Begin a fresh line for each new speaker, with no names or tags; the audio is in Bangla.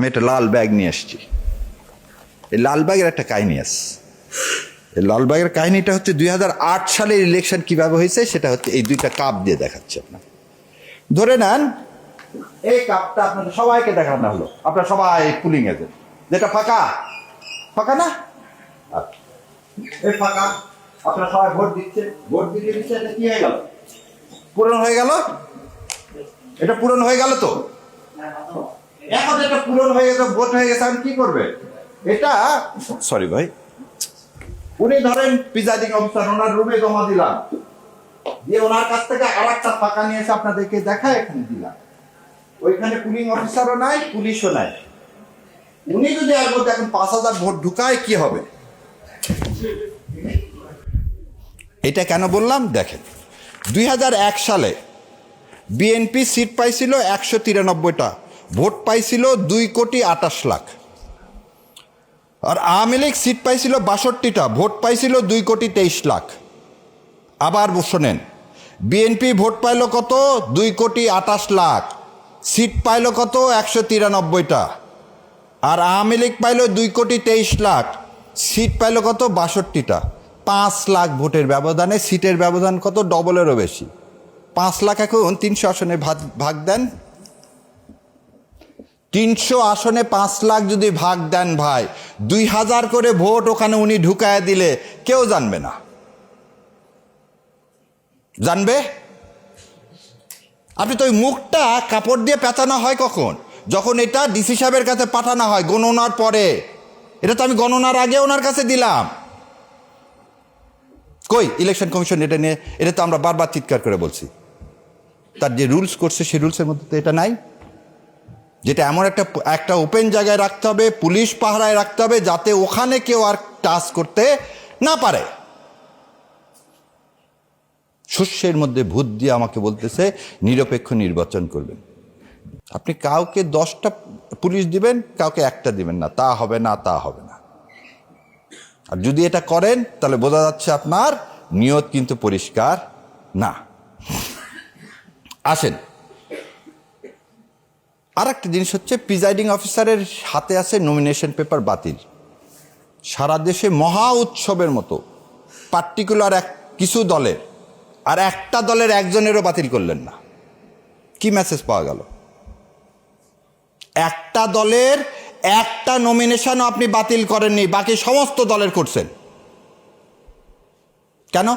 আমি একটা লাল ব্যাগ নিয়ে এসেছি। এই লাল ব্যাগের একটা কাহিনী আছে। এই লাল ব্যাগের কাহিনীটা হচ্ছে 2008 সালের ইলেকশন কিভাবে হয়েছে সেটা হচ্ছে এই দুইটা কাপ দিয়ে দেখাচ্ছে। আপনার ধরে নেন এই কাপটা আপনাদের সবাইকে দেখানো হলো, আপনারা সবাই পুলিং এজেন্ট, যেটা ফাঁকা ফাঁকা না, এই ফাঁকা আপনারা সবাই ভোট দিচ্ছে, ভোট দিতে দিচ্ছে, এটা কি হয়ে গেল? পূরণ হয়ে গেল। এটা পূরণ হয়ে গেল তো। এখন এটা পূরণ হয়ে গেছে, ভোট হয়ে গেছে, আমি কি করবে এটা? সরি ভাই, উনি ধরেন প্রিজাইডিং অফিসার, ওনার রুমে জমা দিলাম, দিয়ে ওনার কাছ থেকে আর একটা ফাঁকা নিয়ে এসে আপনাদেরকে দেখায় এখানে দিলাম। ওইখানে পুলিং অফিসারও নাই, পুলিশও নাই। উনি যদি এর মধ্যে এখন 5000 ভোট ঢুকায় কি হবে? এটা কেন বললাম দেখেন, 2001 সালে বিএনপি সিট পাইছিল 193টা, ভোট পাইছিল 2,28,00,000। আর আওয়ামী লীগ সিট পাইছিল 62টা, ভোট পাইছিল 2,23,00,000। আবার শোনেন, বিএনপি ভোট পাইল কত? 2,28,00,000, সিট পাইল কত? 193টা। আর আওয়ামী লীগ পাইল 2,23,00,000, সিট পাইল কত? 62টা। 5 লাখ ভোটের ব্যবধানে সিটের ব্যবধান কত? ডবলেরও বেশি। 5 লাখ এখন 300 আসনে ভাগ দেন। 300 আসনে 5 লাখ যদি ভাগ দেন ভাই, 2000 করে ভোট ওখানে উনি ঢুকায় দিলে কেউ জানবে না। জানবে? আপনি তো ওই মুখটা কাপড় দিয়ে পেঁচানো হয় কখন? যখন এটা ডিসি সাহেবের কাছে পাঠানো হয় গণনার পরে। এটা তো আমি গণনার আগে ওনার কাছে দিলাম। কই ইলেকশন কমিশন এটা নিয়ে? এটা তো আমরা বারবার চিৎকার করে বলছি। তার যে রুলস করছে সেই রুলসের মধ্যে তো এটা নাই, যেটা এমন একটা ওপেন জায়গায় রাখতে হবে, পুলিশ পাহারায় রাখতে হবে, যাতে ওখানে কেউ আর টাচ করতে না পারে। শস্যের মধ্যে ভূত দিয়ে আমাকে বলতেছে নিরপেক্ষ নির্বাচন করবেন। আপনি কাউকে 10টা পুলিশ দিবেন, কাউকে একটা দিবেন না, তা হবে না, তা হবে না। আর যদি এটা করেন তাহলে বোঝা যাচ্ছে আপনার নিয়ত কিন্তু পরিষ্কার না। আসেন, আর একটা জিনিস হচ্ছে, প্রিজাইডিং অফিসারের হাতে আছে নমিনেশন পেপার বাতিল। সারা দেশে মহা উৎসবের মতো পার্টিকুলার কিছু দলের, আর একটা দলের একজনেরও বাতিল করলেন না। কি মেসেজ পাওয়া গেল? একটা দলের একটা নমিনেশনও আপনি বাতিল করেননি, বাকি সমস্ত দলের করছেন। কেন?